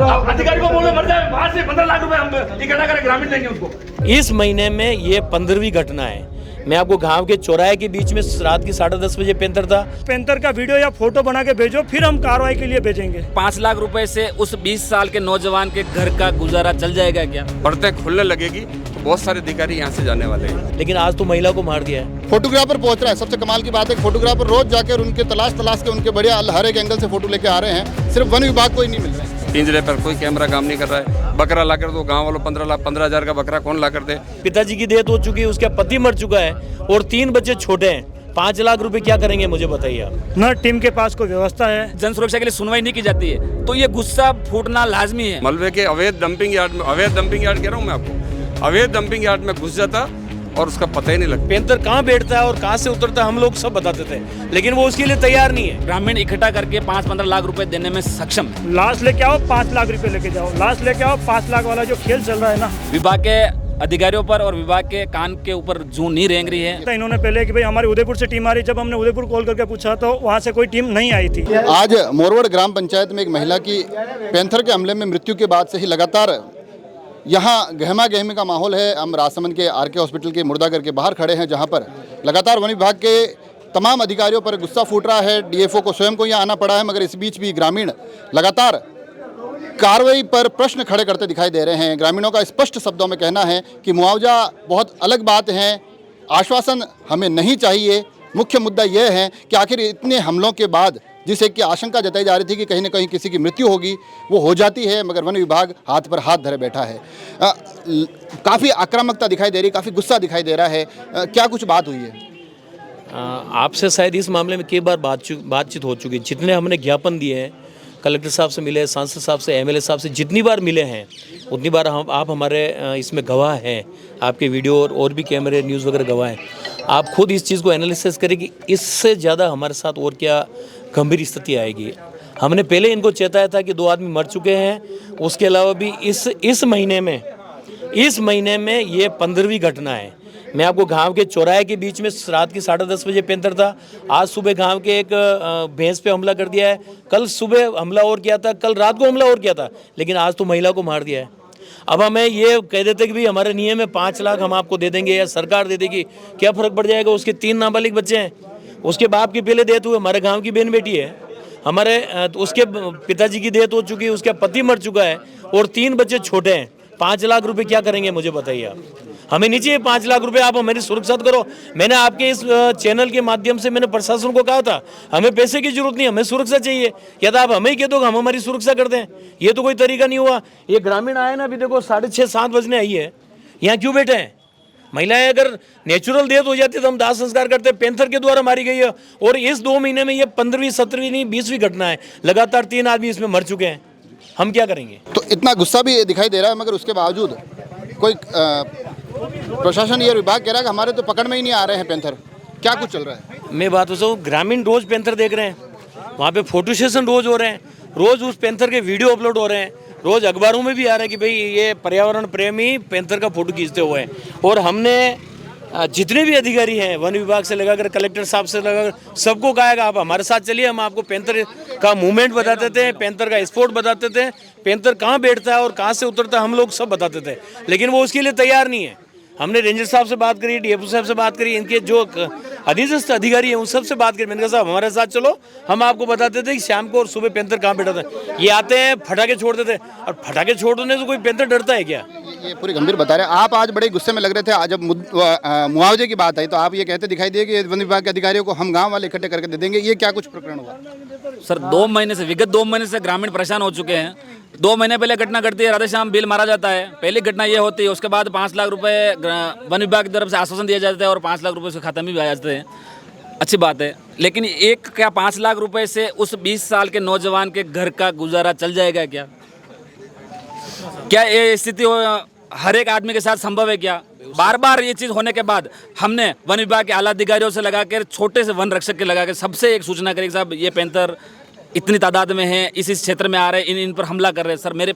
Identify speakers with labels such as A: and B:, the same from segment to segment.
A: अधिकारी को बोलो मर जाए, बाहर से 15 लाख रुपए हम इकट्ठा करें, ग्रामीण देंगे उनको।
B: इस महीने में ये 15वीं घटना है। मैं आपको गांव के चौराहे के बीच में रात की 10:30 बजे पैंथर था।
C: पैंथर का वीडियो या फोटो बना के भेजो, फिर हम कार्रवाई के लिए भेजेंगे।
D: 5 लाख रुपए से उस 20 साल के नौजवान के घर का गुजारा चल जाएगा क्या?
E: पड़ते खुलने लगेगी तो बहुत सारे अधिकारी यहाँ से जाने वाले हैं।
B: लेकिन आज तो महिला को मार दिया है।
F: फोटोग्राफर पहुंच रहा है। सबसे कमाल की बात है, फोटोग्राफर रोज जाकर उनके तलाश के उनके बढ़िया हर एक एंगल से फोटो लेके आ रहे हैं। सिर्फ वन विभाग को ही नहीं मिल रहा है।
E: पिंजरे पर कोई कैमरा काम नहीं कर रहा है। बकरा लाकर तो गांव वालों 15,000 का बकरा कौन ला कर दे।
B: पिताजी की डेथ हो चुकी है, उसका पति मर चुका है और 3 बच्चे छोटे हैं। 5 लाख रुपए क्या करेंगे मुझे बताइए आप।
C: न टीम के पास कोई व्यवस्था है,
D: जन सुरक्षा के लिए सुनवाई नहीं की जाती है, तो ये गुस्सा फूटना लाजमी है।
E: मलबे के अवैध डंपिंग यार्ड में, अवैध डंपिंग यार्ड कह रहा हूँ मैं आपको, अवैध डंपिंग यार्ड में घुस जाता और उसका पता ही नहीं लगता।
B: पैंथर कहाँ बैठता है और कहाँ से उतरता है हम लोग सब बताते थे, लेकिन वो उसके लिए तैयार नहीं है।
D: ग्रामीण इकट्ठा करके 5-15 लाख रुपए देने में सक्षम है।
C: लाश लेके आओ, 5 लाख रुपए लेके जाओ। लाश लेके आओ, 5 लाख वाला जो खेल चल रहा है ना,
D: विभाग के अधिकारियों पर और विभाग के कान के ऊपर जूं नहीं रेंग रही है।
C: तो इन्होंने पहले कि भाई हमारी उदयपुर से टीम आ रही, जब हमने उदयपुर कॉल करके पूछा तो वहाँ से कोई टीम नहीं आई थी।
F: आज मोरवड़ ग्राम पंचायत में एक महिला की पैंथर के हमले में मृत्यु के बाद से ही लगातार यहाँ गहमा गहमी का माहौल है। हम राजसमंद के आरके हॉस्पिटल के मुर्दाघर के बाहर खड़े हैं, जहाँ पर लगातार वन विभाग के तमाम अधिकारियों पर गुस्सा फूट रहा है। डीएफओ को स्वयं को यहाँ आना पड़ा है, मगर इस बीच भी ग्रामीण लगातार कार्रवाई पर प्रश्न खड़े करते दिखाई दे रहे हैं। ग्रामीणों का स्पष्ट शब्दों में कहना है कि मुआवजा बहुत अलग बात है, आश्वासन हमें नहीं चाहिए। मुख्य मुद्दा यह है कि आखिर इतने हमलों के बाद जिसे कि आशंका जताई जा रही थी कि कहीं न कहीं किसी की मृत्यु होगी, वो हो जाती है, मगर वन विभाग हाथ पर हाथ धरे बैठा है। काफ़ी आक्रामकता दिखाई दे रही, काफ़ी गुस्सा दिखाई दे रहा है। क्या कुछ बात हुई है?
B: आपसे शायद इस मामले में कई बार बातचीत हो चुकी है। जितने हमने ज्ञापन दिए हैं, कलेक्टर साहब से मिले, सांसद साहब से, एमएलए साहब से जितनी बार मिले हैं उतनी बार आप हमारे इसमें गवाह हैं। आपके वीडियो और भी कैमरे न्यूज़ वगैरह गवाह हैं। आप खुद इस चीज़ को एनालिसिस करें कि इससे ज़्यादा हमारे साथ और क्या गंभीर स्थिति आएगी। हमने पहले इनको चेताया था कि 2 आदमी मर चुके हैं। उसके अलावा भी इस महीने में ये 15वीं घटना है। मैं आपको गांव के चौराहे के बीच में रात की 10:30 बजे पैंथर था। आज सुबह गांव के एक भैंस पे हमला कर दिया है। कल सुबह हमला और किया था, कल रात को हमला और किया था, लेकिन आज तो महिला को मार दिया है। अब हमें ये कह देते कि भाई हमारे नियम में 5 लाख हम आपको दे देंगे या सरकार दे देगी, क्या फ़र्क पड़ जाएगा? उसके 3 नाबालिग बच्चे हैं, उसके बाप की पहले डेथ हुई, हमारे गाँव की बहन बेटी है, हमारे उसके पिताजी की डेथ हो चुकी है, उसका पति मर चुका है और 3 बच्चे छोटे हैं। 5 लाख रुपए क्या करेंगे मुझे बताइए आप। हमें नहीं चाहिए 5 लाख रुपए, आप हमारी सुरक्षा करो। मैंने आपके इस चैनल के माध्यम से मैंने प्रशासन को कहा था, हमें पैसे की जरूरत नहीं, हमें सुरक्षा चाहिए। या तो आप हमें ही कह दो हम हमारी सुरक्षा कर दें। ये तो कोई तरीका नहीं हुआ। ये ग्रामीण आए ना, अभी देखो 6:30-7 बजने आई है, यहाँ क्यों बैठे हैं? महिलाएं अगर नेचुरल डेथ हो जाती तो हम दाह संस्कार करते। पैंथर के द्वारा मारी गई है और इस 2 महीने में ये 15वीं 17वीं नहीं 20वीं घटना है। लगातार 3 आदमी इसमें मर चुके हैं। हम क्या करेंगे?
F: तो इतना गुस्सा भी दिखाई दे रहा है, मगर उसके बावजूद कोई प्रशासन या विभाग कह रहा है कि हमारे तो पकड़ में ही नहीं आ रहे हैं पैंथर। क्या कुछ चल रहा है?
B: मैं बात बताऊँ, ग्रामीण रोज पैंथर देख रहे हैं, वहाँ पे फोटो सेशन रोज हो रहे हैं, रोज उस पैंथर के वीडियो अपलोड हो रहे हैं, रोज अखबारों में भी आ रहा है कि भाई ये पर्यावरण प्रेमी पैंथर का फोटो खींचते हुए हैं। और हमने जितने भी अधिकारी हैं, वन विभाग से लगाकर कलेक्टर साहब से लगाकर सबको कहा कि आप हमारे साथ चलिए, हम आपको पैंथर का मूवमेंट बताते थे, पैंथर का स्पॉट बताते थे, पैंथर कहाँ बैठता है और कहाँ से उतरता है हम लोग सब बताते थे, लेकिन वो उसके लिए तैयार नहीं है। हमने रेंजर साहब से बात करी, डीएफओ साहब से बात करी, इनके जो अधीनस्थ अधिकारी हैं उन सब से बात करी। मैंने कहा साहब हमारे साथ चलो, हम आपको बताते थे कि शाम को और सुबह पैंथर कहाँ बैठा था। ये आते हैं फटाके छोड़ते थे, और फटाके छोड़ने से कोई पैंथर डरता है क्या?
F: ये पूरी गंभीर बता रहे हैं आप। आज बड़े गुस्से में लग रहे थे। आज जब मुआवजे की बात आई तो आप ये कहते दिखाई दिए कि वन विभाग के अधिकारियों को हम गाँव वाले इकट्ठे करके दे देंगे। ये क्या कुछ प्रकरण हुआ?
D: सर 2 महीने से, विगत 2 महीने से ग्रामीण परेशान हो चुके हैं। 2 महीने पहले घटना घटती है, राधे श्याम बिल मारा जाता है, पहली घटना ये होती है। उसके बाद 5 लाख रुपए वन विभाग की तरफ से आश्वासन दिया जाता है और 5 लाख रुपए उसके खाते में भी आ जाते हैं। अच्छी बात है, लेकिन एक क्या 5 लाख रुपए से उस 20 साल के नौजवान के घर का गुजारा चल जाएगा क्या? क्या ये स्थिति हर एक आदमी के साथ संभव है क्या? बार बार ये चीज़ होने के बाद हमने वन विभाग के आला अधिकारियों से लगाकर, छोटे से वन रक्षक के लगाकर सबसे एक सूचना करी, साहब ये पैंथर इतनी तादाद में है, इस क्षेत्र में आ रहे हैं, इन पर हमला कर रहे हैं। सर मेरे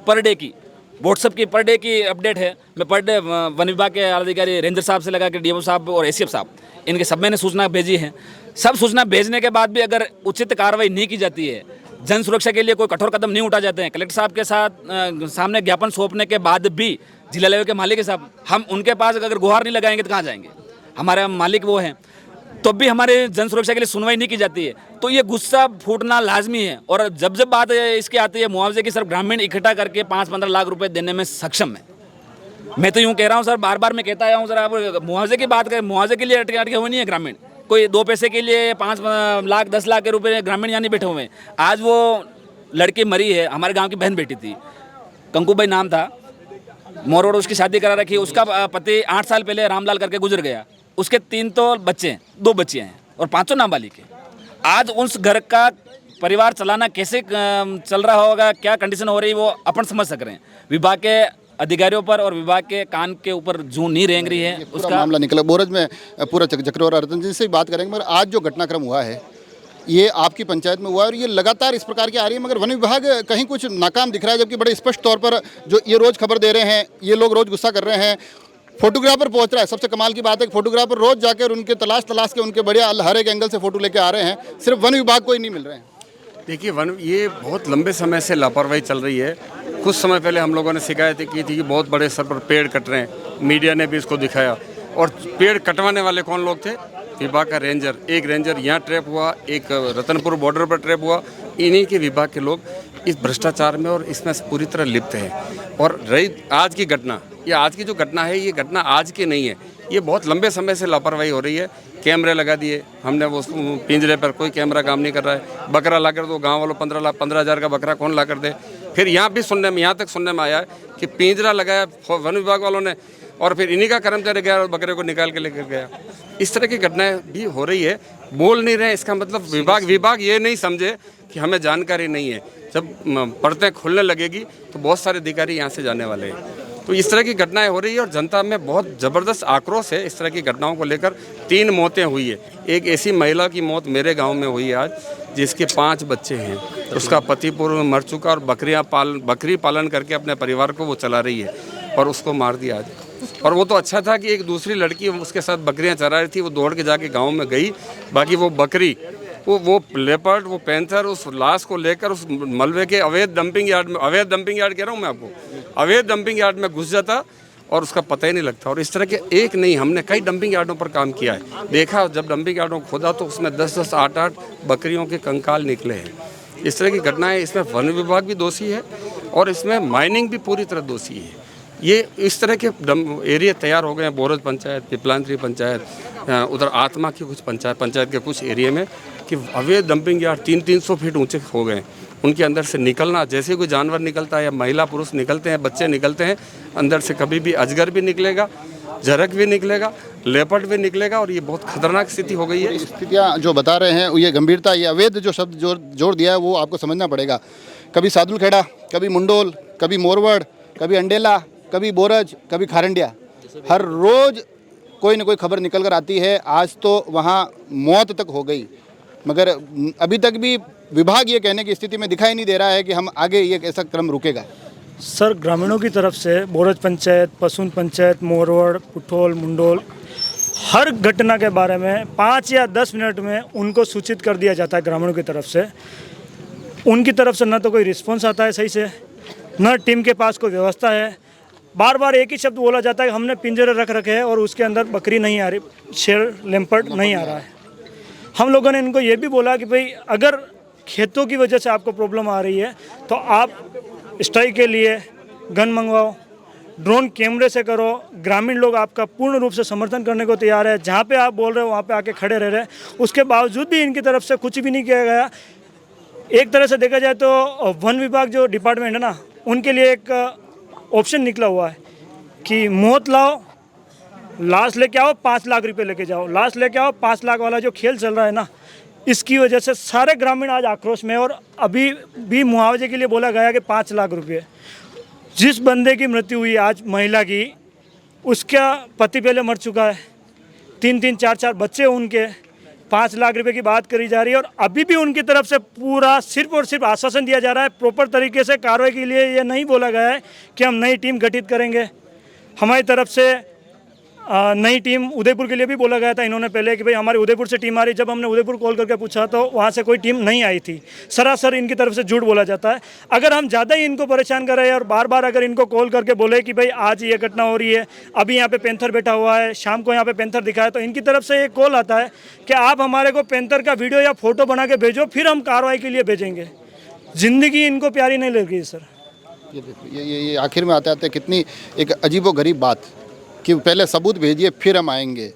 D: पर डे की व्हाट्सएप की पर डे की अपडेट है। मैं पर डे वन विभाग के आला अधिकारी रेंजर साहब से लगा के डीएफओ साहब और एसीएफ साहब, इनके सब मैंने सूचना भेजी है। सब सूचना भेजने के बाद भी अगर उचित कार्रवाई नहीं की जाती है, जन सुरक्षा के लिए कोई कठोर कदम नहीं उठा जाते हैं। कलेक्टर साहब के साथ सामने ज्ञापन सौंपने के बाद भी जिला लेवल के मालिक साहब, हम उनके पास अगर गुहार नहीं लगाएंगे तो कहाँ जाएंगे? हमारे मालिक वो हैं, तो भी हमारे जन सुरक्षा के लिए सुनवाई नहीं की जाती है। तो ये गुस्सा फूटना लाजमी है। और जब जब बात इसकी आती है मुआवजे की, सिर्फ ग्रामीण इकट्ठा करके 5-15 लाख रुपए देने में सक्षम है। मैं तो यूँ कह रहा हूँ सर, बार बार मैं कहता आया हूँ सर, आप मुआवजे की बात करें, मुआवजे के लिए अटके हुए नहीं है ग्रामीण। कोई 2 पैसे के लिए 5 लाख 10 लाख के रुपए ग्रामीण यहाँ नहीं बैठे हुए हैं। आज वो लड़की मरी है, हमारे गाँव की बहन बेटी थी, कंकूबाई नाम था, मोरोड उसकी शादी करा रखी। उसका पति 8 साल पहले रामलाल करके गुजर गया। उसके 3 तो बच्चे हैं, 2 बच्चियाँ हैं और 5 नाबालिग हैं। आज उस घर का परिवार चलाना कैसे चल रहा होगा, क्या कंडीशन हो रही, वो अपन समझ सक रहे हैं। विभाग के अधिकारियों पर और विभाग के कान के ऊपर जूं नहीं रेंग रही है।
F: उसका मामला निकला बोरज में पूरा चक्र और रतन जी से बात करेंगे। मगर आज जो घटनाक्रम हुआ है ये आपकी पंचायत में हुआ है और ये लगातार इस प्रकार की आ रही है, मगर वन विभाग कहीं कुछ नाकाम दिख रहा है। जबकि बड़े स्पष्ट तौर पर जो ये रोज़ खबर दे रहे हैं, ये लोग रोज़ गुस्सा कर रहे हैं, फोटोग्राफर पहुंच रहा है। सबसे कमाल की बात है कि फोटोग्राफर रोज जाकर उनके तलाश के उनके बढ़िया हर एक एंगल से फोटो लेके आ रहे हैं, सिर्फ वन विभाग को ही नहीं मिल रहे हैं।
E: देखिए ये बहुत लंबे समय से लापरवाही चल रही है। कुछ समय पहले हम लोगों ने शिकायतें की थी कि बहुत बड़े स्तर पर पेड़ कट रहे हैं, मीडिया ने भी इसको दिखाया। और पेड़ कटवाने वाले कौन लोग थे? विभाग का रेंजर। एक रेंजर यहाँ ट्रैप हुआ, एक रतनपुर बॉर्डर पर ट्रैप हुआ। इन्हीं के विभाग के लोग इस भ्रष्टाचार में और इसमें पूरी तरह लिप्त हैं। और रही आज की घटना, ये आज की जो घटना है, ये घटना आज की नहीं है, ये बहुत लंबे समय से लापरवाही हो रही है। कैमरे लगा दिए हमने, वो पिंजरे पर कोई कैमरा काम नहीं कर रहा है। बकरा ला कर दो, गाँव वालों 15,000 का बकरा कौन ला कर दे? फिर यहाँ भी यहाँ तक सुनने में आया है कि पिंजरा लगाया वन विभाग वालों ने और फिर इन्हीं का कर्मचारी गया और बकरे को निकाल के लेकर गया। इस तरह की घटनाएं भी हो रही है, बोल नहीं रहे। इसका मतलब विभाग ये नहीं समझे कि हमें जानकारी नहीं है। जब पड़तें खुलने लगेगी तो बहुत सारे अधिकारी यहाँ से जाने वाले हैं। तो इस तरह की घटनाएं हो रही है और जनता में बहुत ज़बरदस्त आक्रोश है इस तरह की घटनाओं को लेकर। 3 मौतें हुई है। एक ऐसी महिला की मौत मेरे गांव में हुई है आज, जिसके 5 बच्चे हैं। उसका पति पूर्व में मर चुका और बकरी पालन करके अपने परिवार को वो चला रही है और उसको मार दिया आज। और वो तो अच्छा था कि एक दूसरी लड़की उसके साथ बकरियां चरा रही थी, वो दौड़ के जाके गाँव में गई। बाकी वो बकरी, वो लेपर्ड, वो पैंथर उस लाश को लेकर उस मलबे के अवैध डंपिंग यार्ड कह रहा हूँ मैं आपको, अवैध डंपिंग यार्ड में घुस जाता और उसका पता ही नहीं लगता। और इस तरह के एक नहीं, हमने कई डंपिंग यार्डों पर काम किया है। देखा जब डंपिंग यार्डों को खोदा तो उसमें 10-10, 8-8 बकरियों के कंकाल निकले हैं। इस तरह की घटनाएं, इसमें वन विभाग भी दोषी है और इसमें माइनिंग भी पूरी तरह दोषी है। ये इस तरह के एरिया तैयार हो गए हैं, बोरज पंचायत, पिपलांतरी पंचायत, उधर आत्मा की कुछ पंचायत के कुछ एरिया में, कि अवैध डंपिंग यार्ड 300-300 फीट ऊंचे हो गए। उनके अंदर से निकलना, जैसे कोई जानवर निकलता है या महिला पुरुष निकलते हैं, बच्चे निकलते हैं, अंदर से कभी भी अजगर भी निकलेगा, जरक भी निकलेगा, लेपर्ड भी निकलेगा। और ये बहुत खतरनाक स्थिति हो गई है।
F: स्थितियाँ जो बता रहे हैं ये गंभीरता, ये अवैध जो शब्द जोड़ दिया है वो आपको समझना पड़ेगा। कभी सादुलखेड़ा, कभी मुंडोल, कभी मोरवड, कभी अंडेला, कभी बोरज, कभी खारंडिया, हर रोज़ कोई न कोई खबर निकल कर आती है। आज तो वहाँ मौत तक हो गई, मगर अभी तक भी विभाग ये कहने की स्थिति में दिखाई नहीं दे रहा है कि हम आगे ये ऐसा क्रम रुकेगा।
C: सर, ग्रामीणों की तरफ से बोरज पंचायत, पसून पंचायत, मोरवड, पुठोल, मुंडोल, हर घटना के बारे में 5 या 10 मिनट में उनको सूचित कर दिया जाता है ग्रामीणों की तरफ से। उनकी तरफ से न तो कोई रिस्पॉन्स आता है सही से, न टीम के पास कोई व्यवस्था है। बार बार एक ही शब्द बोला जाता है कि हमने पिंजरे रख रखे हैं और उसके अंदर बकरी नहीं आ रही, शेर, लेपर्ड नहीं आ रहा है। हम लोगों ने इनको ये भी बोला कि भाई अगर खेतों की वजह से आपको प्रॉब्लम आ रही है तो आप स्ट्राइक के लिए गन मंगवाओ, ड्रोन कैमरे से करो। ग्रामीण लोग आपका पूर्ण रूप से समर्थन करने को तैयार है। जहाँ पे आप बोल रहे हो वहाँ पे आके खड़े रह रहे हैं। उसके बावजूद भी इनकी तरफ से कुछ भी नहीं किया गया। एक तरह से देखा जाए तो वन विभाग जो डिपार्टमेंट है ना, उनके लिए एक ऑप्शन निकला हुआ है कि मौत लाओ, लाश लेके आओ, 5 लाख रुपए लेके जाओ, लाश लेके आओ, 5 लाख वाला जो खेल चल रहा है ना, इसकी वजह से सारे ग्रामीण आज आक्रोश में। और अभी भी मुआवजे के लिए बोला गया कि 5 लाख रुपए। जिस बंदे की मृत्यु हुई आज महिला की, उसका पति पहले मर चुका है, 3-3, 4-4 बच्चे उनके, 5 लाख रुपए की बात करी जा रही है। और अभी भी उनकी तरफ से पूरा सिर्फ और सिर्फ आश्वासन दिया जा रहा है। प्रॉपर तरीके से कार्रवाई के लिए ये नहीं बोला गया है कि हम नई टीम गठित करेंगे। हमारी तरफ से नई टीम उदयपुर के लिए भी बोला गया था इन्होंने पहले कि भाई हमारी उदयपुर से टीम आ रही। जब हमने उदयपुर कॉल करके पूछा तो वहाँ से कोई टीम नहीं आई थी। सरासर इनकी तरफ से झूठ बोला जाता है। अगर हम ज़्यादा ही इनको परेशान कर रहे हैं और बार बार अगर इनको कॉल करके बोले कि भाई आज ये घटना हो रही है, अभी यहाँ पे पैंथर बैठा हुआ है, शाम को यहाँ पे पैंथर दिखा है, तो इनकी तरफ से एक कॉल आता है कि आप हमारे को पैंथर का वीडियो या फोटो बना के भेजो, फिर हम कार्रवाई के लिए भेजेंगे। ज़िंदगी इनको प्यारी नहीं लग रही सर।
F: ये देखो, ये आखिर में आते आते कितनी एक अजीबोगरीब बात कि पहले सबूत भेजिए फिर हम आएंगे।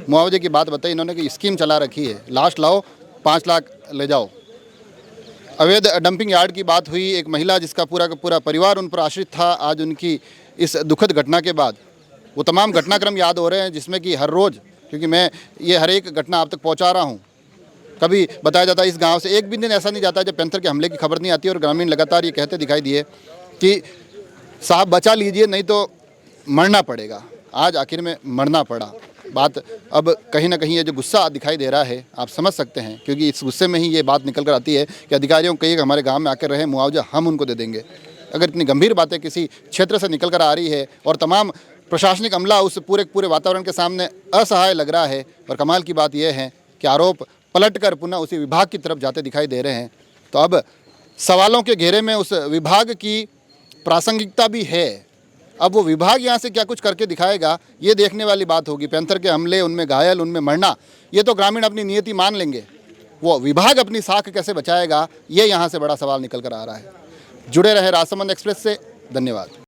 F: मुआवजे की बात बताई इन्होंने कि स्कीम चला रखी है, लास्ट लाओ 5 लाख ले जाओ। अवैध डंपिंग यार्ड की बात हुई। एक महिला जिसका पूरा का पूरा परिवार उन पर आश्रित था, आज उनकी इस दुखद घटना के बाद वो तमाम घटनाक्रम याद हो रहे हैं जिसमें कि हर रोज़, क्योंकि मैं ये हर एक घटना आप तक पहुंचा रहा हूं, कभी बताया जाता है इस गांव से एक भी दिन ऐसा नहीं जाता जब पैंथर के हमले की खबर नहीं आती। और ग्रामीण लगातार ये कहते दिखाई दिए कि साहब बचा लीजिए नहीं तो मरना पड़ेगा। आज आखिर में मरना पड़ा। बात अब कहीं ना कहीं ये जो गुस्सा दिखाई दे रहा है आप समझ सकते हैं, क्योंकि इस गुस्से में ही ये बात निकल कर आती है कि अधिकारियों को कहिए कि हमारे गांव में आकर रहे, मुआवजा हम उनको दे देंगे। अगर इतनी गंभीर बातें किसी क्षेत्र से निकल कर आ रही है और तमाम प्रशासनिक अमला उस पूरे वातावरण के सामने असहाय लग रहा है, और कमाल की बात यह है कि आरोप पलटकर पुनः उसी विभाग की तरफ जाते दिखाई दे रहे हैं, तो अब सवालों के घेरे में उस विभाग की प्रासंगिकता भी है। अब वो विभाग यहाँ से क्या कुछ करके दिखाएगा ये देखने वाली बात होगी। पैंथर के हमले, उनमें घायल, उनमें मरना, ये तो ग्रामीण अपनी नियति मान लेंगे। वो विभाग अपनी साख कैसे बचाएगा ये यहाँ से बड़ा सवाल निकल कर आ रहा है। जुड़े रहे राजसमंद एक्सप्रेस से। धन्यवाद।